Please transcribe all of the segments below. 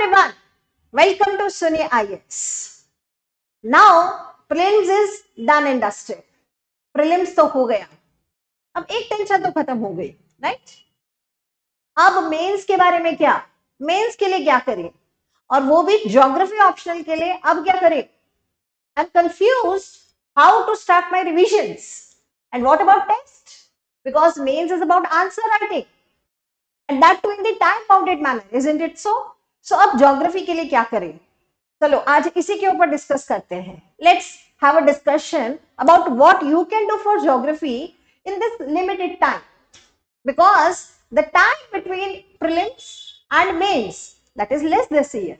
everyone, welcome to Suni IS. Now prelims is done and dusted. Prelims तो हो गया, अब एक टेंशन तो खत्म हो गई, राइट? अब मेंस के बारे में क्या, मेंस के लिए क्या करें, और वो भी ज्योग्राफी ऑप्शनल के लिए अब क्या करें? I am confused how to start my revisions and what about test, because mains is about answer writing and that too in the time bounded manner, isn't it so? So अब geography के लिए क्या करें? चलो आज इसी के ऊपर डिस्कस करते हैं. Let's have a discussion about what you can do for geography in this limited time, because the time between prelims and mains, that is less this year.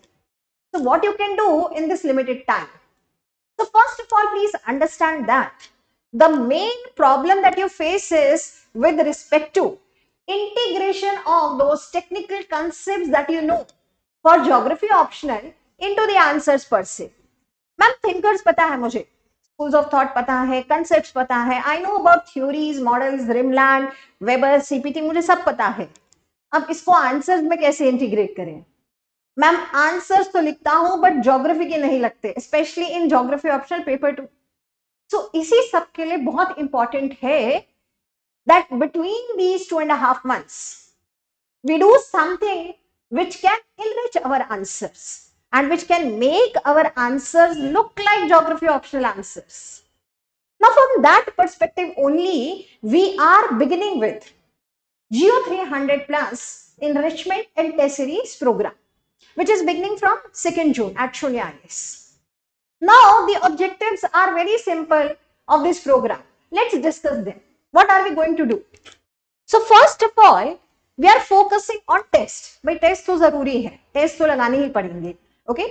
So what you can do in this limited time? So first of all, please understand that the main problem that you face is with respect to integration of those technical concepts that you know for geography optional into the answers per se. Ma'am thinkers पता है मुझे, schools of thought पता है, concepts पता है, I know about theories, models, rimland, weber, CPT, मुझे सब पता है. अब इसको आंसर्स में कैसे इंटीग्रेट करें? मैम आंसर्स तो लिखता हूं बट ज्योग्राफी के नहीं लगते, specially in geography optional paper 2. सो इसी सब के लिए बहुत इंपॉर्टेंट है that between these 2.5 months we do something which can enrich our answers and which can make our answers look like geography optional answers. Now from that perspective only we are beginning with Geo 300 plus enrichment and test series program, which is beginning from 2nd June at Shunya IS. Now the objectives are very simple of this program. Let's discuss them. What are we going to do? So first of all, we are focusing on test. भाई test तो जरूरी है, test तो लगाने ही पड़ेंगे. Okay,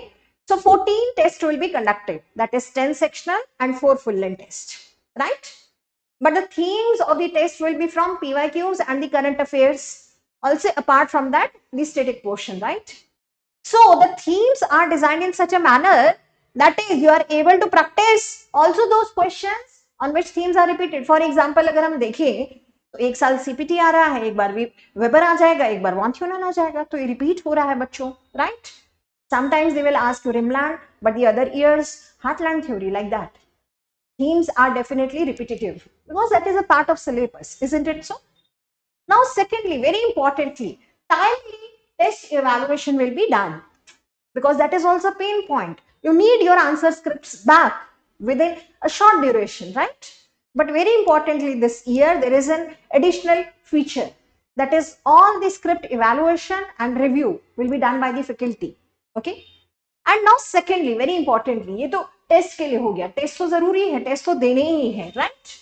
so 14 tests will be conducted, that is 10 sectional and 4 full length tests, right? But the themes of the test will be from PYQs and the current affairs, also apart from that the static portion, right? So the themes are designed in such a manner that is you are able to practice also those questions on which themes are repeated. For example, अगर हम देखें तो एक साल CPT आ रहा है, एक बार weber आ जाएगा, एक बार वॉन थ्योरन आ जाएगा, तो ये रिपीट हो रहा है बच्चों, right? Sometimes they will ask you Rimland, but the other years Heartland theory, like that. Themes are definitely repetitive because that is a part of syllabus, isn't it so? Now secondly, very importantly, timely test evaluation will be done, because that is also a pain point. You need your answer scripts back within a short duration, right? But very importantly, this year there is an additional feature, that is all the script evaluation and review will be done by the faculty. Okay, and now secondly, very importantly, ये तो test के लिए हो गया, test तो जरूरी है, test तो देने ही है, right?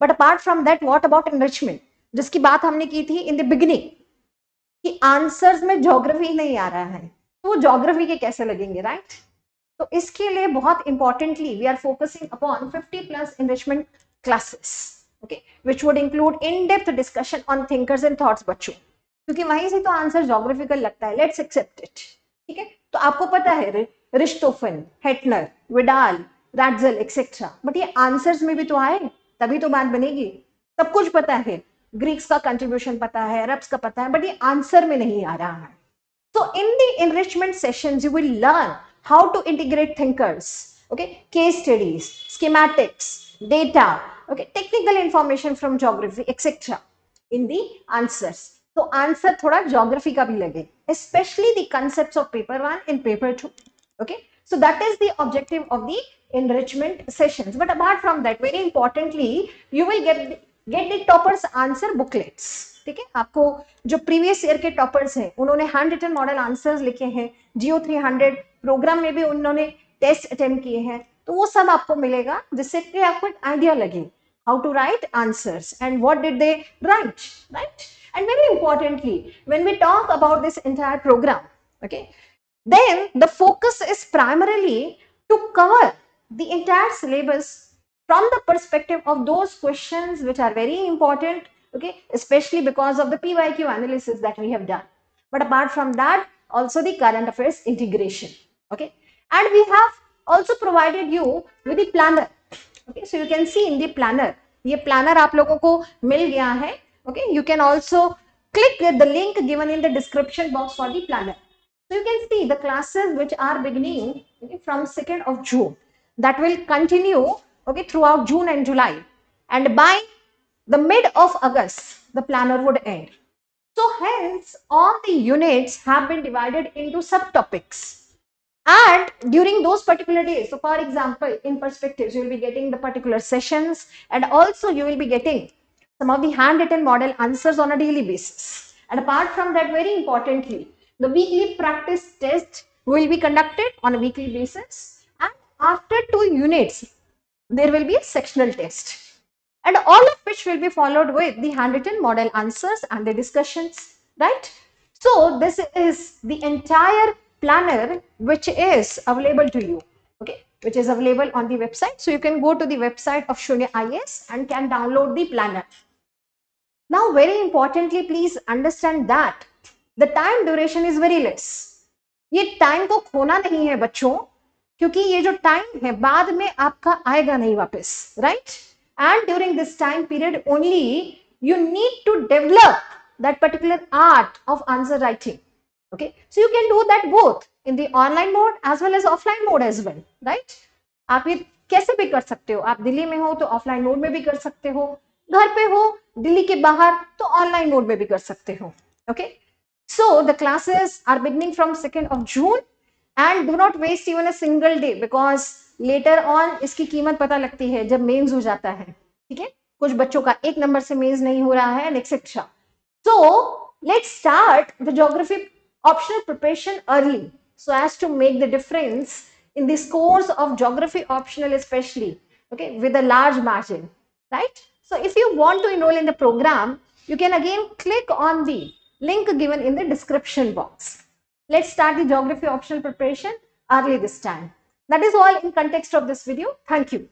But apart from that what about enrichment, जिसकी बात हमने की थी इन द बिगिनिंग कि आंसर्स में ज्योग्राफी नहीं आ रहा है, तो वो ज्योग्राफी के कैसे लगेंगे, राइट? तो इसके लिए बहुत importantly we are focusing upon 50 plus enrichment classes, okay, which would include in depth discussion on thinkers and thoughts बच्चों, क्योंकि वहीं से तो आंसर ज्योग्राफिकल लगता है. लेट्स एक्सेप्ट इट, ठीक है? तो आपको पता है रिश्तोफन, हेटनर, विडाल, रैट्जल एक्सेट्रा, बट ये आंसर्स में भी तो आए, तभी तो बात बनेगी. सब कुछ पता है, ग्रीक्स का कंट्रीब्यूशन पता है, अरब्स का पता है, बट ये आंसर में नहीं आ रहा है. So in the enrichment sessions, you will learn how to integrate thinkers, okay, case studies, schematics, data, okay, technical information from geography, etc. in the answers. So answer थोड़ा geography का भी लगे, especially the concepts of paper 1 and paper 2. Okay, so that is the objective of the enrichment sessions. But apart from that, very importantly, you will get the toppers answer booklets. ठीक है, आपको जो previous year के toppers हैं उन्होंने hand written model answers लिखे हैं, जियो 300 programme में भी उन्होंने टेस्ट अटेम्प्ट किए हैं, तो वो सब आपको मिलेगा, जिससे कि आपको एक आइडिया लगे how to write answers and what did they write, right? And very importantly, when we talk about this entire program, okay, then the focus is primarily to cover the entire syllabus from the perspective of those questions which are very important, okay, especially because of the PYQ analysis that we have done. But apart from that, also the current affairs integration, okay, and we have also provided you with the planner. Okay, so you can see in the planner, ये planner आप लोगों को मिल गया है. Okay, you can also click the link given in the description box for the planner. So you can see the classes which are beginning from 2nd of June, that will continue throughout June and July, and by the mid of August the planner would end. So hence all the units have been divided into subtopics, and during those particular days, so for example in perspectives you will be getting the particular sessions, and also you will be getting some of the handwritten model answers on a daily basis. And apart from that, very importantly, the weekly practice test will be conducted on a weekly basis, and after 2 units there will be a sectional test, and all of which will be followed with the handwritten model answers and the discussions, right? So this is the entire planner which is available to you, okay, which is available on the website. So you can go to the website of Shunya IAS and can download the planner. Now very importantly, please understand that the time duration is very less. ये time को खोना नहीं है बच्चों, क्योंकि ये जो time है बाद में आपका आएगा नहीं वापस, right? And during this time period only you need to develop that particular art of answer writing. Okay, so you can do that both in the online mode as well as offline mode as well, right? आप ये कैसे भी कर सकते हो, आप दिल्ली में हो तो ऑफलाइन मोड में भी कर सकते हो, घर पे हो दिल्ली के बाहर तो ऑनलाइन मोड में भी कर सकते हो. Okay, so the classes are beginning from 2nd of June, and do not waste even a single day, because later on इसकी कीमत पता लगती है जब मेंस हो जाता है. ठीक है, कुछ बच्चों का 1 नंबर से मेंस नहीं हो रहा है, etcetera. So let's start the geography optional preparation early, so as to make the difference in the scores of geography optional especially, okay, with a large margin, right? So if you want to enroll in the program, you can again click on the link given in the description box. Let's start the geography optional preparation early this time. That is all in context of this video. Thank you.